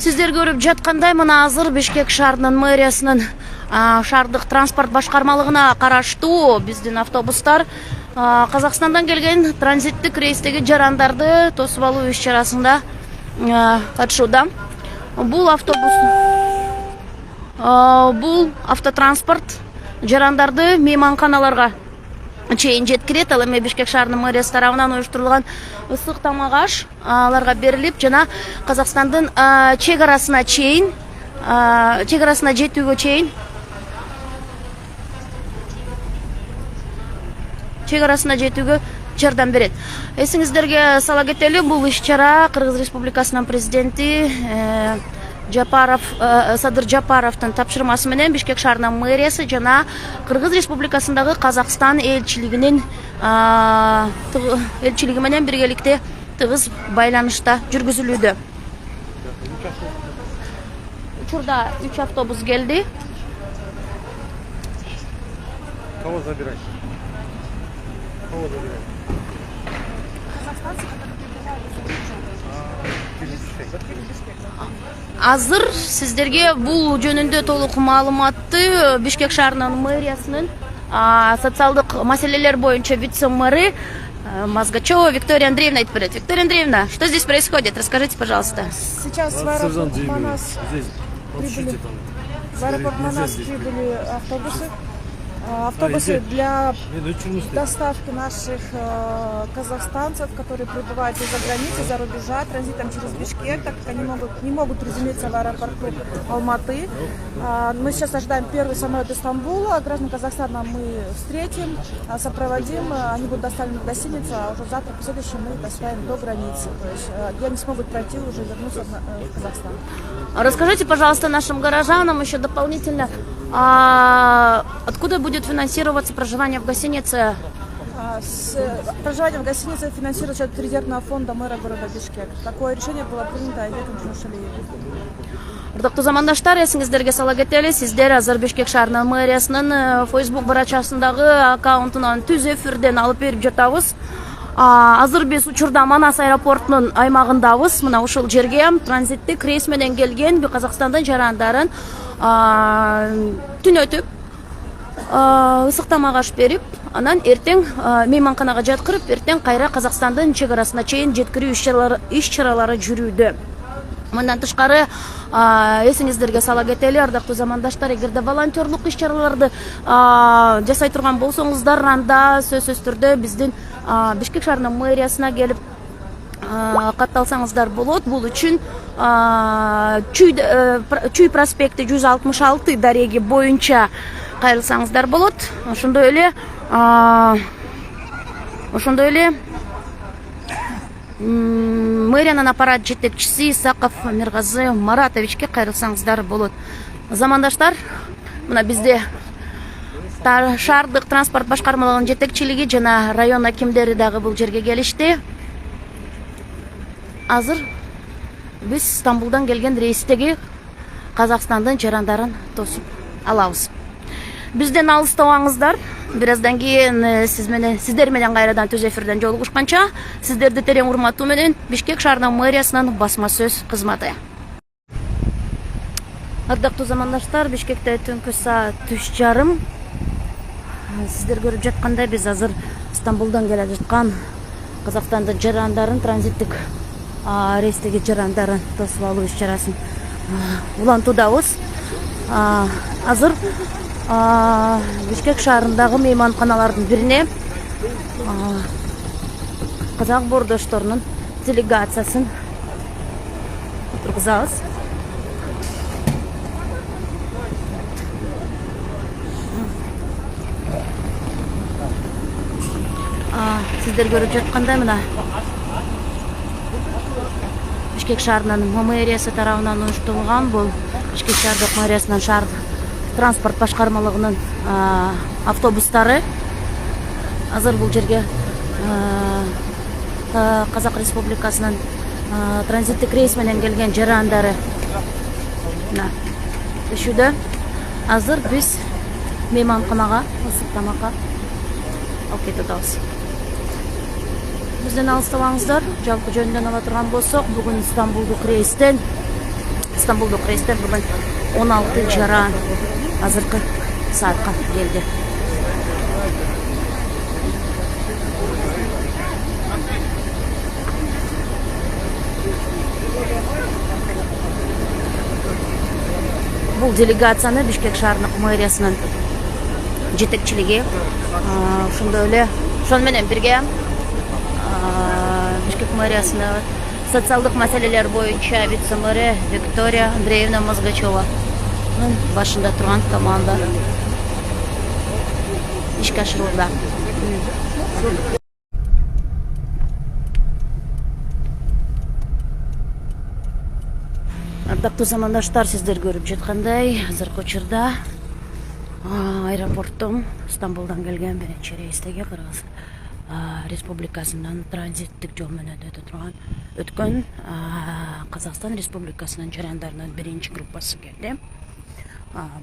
Сиздер көрүп жаткандай, мына азыр Бишкек шаарынын мэриясынын шаардык транспорт башкармалыгына караштуу биздин автобустар Казакстандан келген транзиттик рейстеги жарандарды тосуп алуу иш-чарасында катышууда. Бул автотранспорт жарандарды мейманканаларга чейин жеткирет. Ал эми Бишкек шаарынын мэриясы тарабынан уюштурулган ысык тамак аш аларга берилип, жана Казакстандын чек арасына жетүүгө жардам берет. Эсиңиздерге сала кетели, бул иш-чара Кыргыз Республикасынын президенти Садыр Жапаровдун тапшырмасы менен Бишкек шаарынын мэриясы жана Кыргыз Республикасындагы Казакстан элчилиги менен биргеликте тыгыз байланышта жүргүзүлүүдө. Учурда 3 автобус келди. Кого забирать? Азыр сиздерге бул жөнүндө толук маалыматты Бишкек шаарынын мэриясынын социалдык маселелер боюнча вице-мэры Мазгачева Виктория Андреевна айтып берет. Виктория Андреевна, что здесь происходит? Расскажите, пожалуйста. Сейчас в аэропорт Манас прибыли автобусы. Автобусы для доставки наших казахстанцев, которые прибывают из-за границы, за рубежа, транзитом через Бишкек, так как они не могут приземлиться в аэропорту Алматы. Мы сейчас ожидаем первый самолет из Стамбула. Граждан Казахстана мы встретим, сопроводим. Они будут доставлены в гостиницу, а уже завтра, последующий, мы их доставим до границы. То есть они смогут пройти уже вернуться в Казахстан. Расскажите, пожалуйста, нашим горожанам еще дополнительно, откуда будет финансироваться проживание в гостинице? Проживание в гостинице финансируется от резервного фонда мэра города Бишкек. Такое решение было принято Айбеком Жумшалиевым. Ырдактуу замандаштар, эсиңиздерге сала кетели, сиздер азыр Бишкек шаарынын мэриясынын Facebook барачасындагы аккаунтунан түз эфирден алып берип жатабыз. Азыр биз учурда Манас аэропортунун аймагындабыз. Мына ушул жерге транзиттик рейс менен келген Казакстандын жарандарын түн өтүп ысык тамак аш берип, анан эртең мейманканага жаткырып, эртең кайра Казакстандын чек арасына чейин жеткирүү иш-чаралары жүрүүдө. Мындан тышкары эсиңиздерге сала кетели, ардактуу замандаштар, эгерде волонтерлук иш-чараларды жасай турган болсоңуздар, анда сөзсүз түрдө биздин Бишкек шаарынын мэриясына келип катталсаңыздар болот. Бул үчүн Чүй проспекти 166 дареги боюнча кайрылсаңыздар болот. Ошондой эле мэриянын аппарат жетекчиси Исаков Миргазы Маратовичке кайрылсаңыздар болот. Замандаштар, мына бизде шаардык транспорт башкармалыгынын жетекчилиги жана район акимдери дагы бул жерге келишти. Азыр биз Стамбулдан келген рейстеги Казакстандын жарандарын тосуп алабыз. Бизден алыстабаңыздар. Бир аздан кийин сиздер менен кайрадан түз эфирден жолугушканча, сиздерди терең урматтуу менен Бишкек шаарынын мэриясынын басма сөз кызматы. Ардактуу замандаштар, Бишкекте түнкү саат 3:30. Сиздер көрүп жаткандай, биз азыр Стамбулдан келе жаткан Казакстандын жарандарын, транзиттик рейстеги жарандарын тосуп алуу иш-чарасын улантуудабыз. Азыр Бишкек шаарындагы мейманканалардын бирине казак бордошторунун делегациясын отургузабыз. Сиздер көрүп жаткандай, мына Бишкек шаарынын мэриясы тарабынан уюштурулган бул Бишкек шаардык мэриясынын шаардык транспорт башкармалыгынын автобустары азыр бул жерге Казак Республикасынын транзиттик рейс менен келген жарандары түшүүдө. Азыр биз мейманканага ысык тамакка алып кетип атабыз. Бизден алыстабаңыздар. Жалпы жөнүндөн ала турган болсок, бүгүн Стамбулдук рейстен Стамбулдық рейстер бүгін 16 жара азыркы саатка келди. Бұл делегацияны Бишкек шаарынын мэриясынын жетекчилиги, ошондой эле ошону менен бирге Бишкек мэриясынын социалдык маселелер боюнча вице-мэрі Виктория Андреевна Мозгачеванын башында турган команда ишке ашырууда. Ардактуу замандаштар, сиздер көрүп жаткандай, азыркы учурда аэропорттон Стамбулдан келген биринчи рейстеги Кыргыз Республикасынын транзиттик жол менен өткөн Казакстан Республикасынын жарандарынын биринчи группасы келди.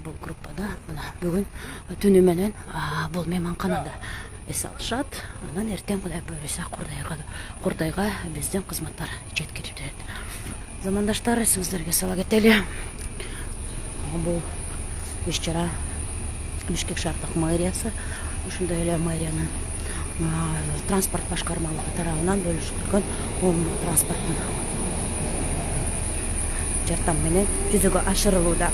Бул группада бүгүн түнү менен бул мейманканада эс алышат. Анан эртең Кудай буйруса Курдайга биздин кызматтар жеткирип. Замандаштар, эсиңиздерге сала кетели. Бул иш-чара Бишкек шаардык мэриясы, ошондой эле мэриянын транспорт башкармалыгы тарабынан бөлүшүлгөн коомдук транспорттун жардам менен жүзөгө ашырылууда.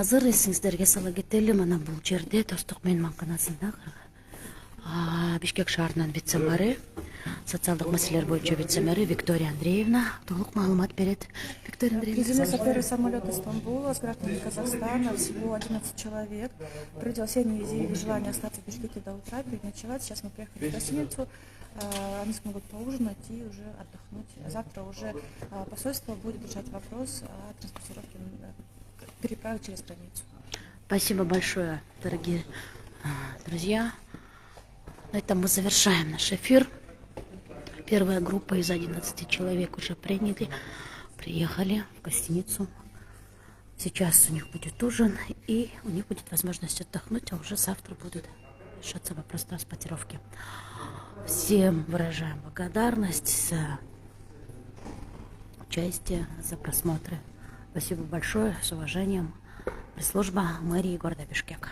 Азыр эсиңиздерге сала кетели, мына бул жерде Достук мейманканасында Бишкек шаарынын вице-мэрі, социалдык маселелер боюнча вице-мэрі Виктория Андреевна толук маалымат берет. Виктория Андреевна. Приземлился первый самолет из Стамбула с гражданами Казахстана, всего 11 человек. При осенней визе желание остаться в Бишкеке до утра, переночевать. Сейчас мы приехали в гостиницу, они смогут поужинать и уже отдохнуть. Завтра уже посольство будет решать вопрос о транспортировке, переправе через границу. Спасибо большое, дорогие друзья. На этом мы завершаем наш эфир. Первая группа из 11 человек уже приехали в гостиницу. Сейчас у них будет ужин, и у них будет возможность отдохнуть, а уже завтра будут решаться вопрос транспортировки. Всем выражаем благодарность за участие, за просмотры. Спасибо большое, с уважением. Пресс-служба мэрии города Бишкека.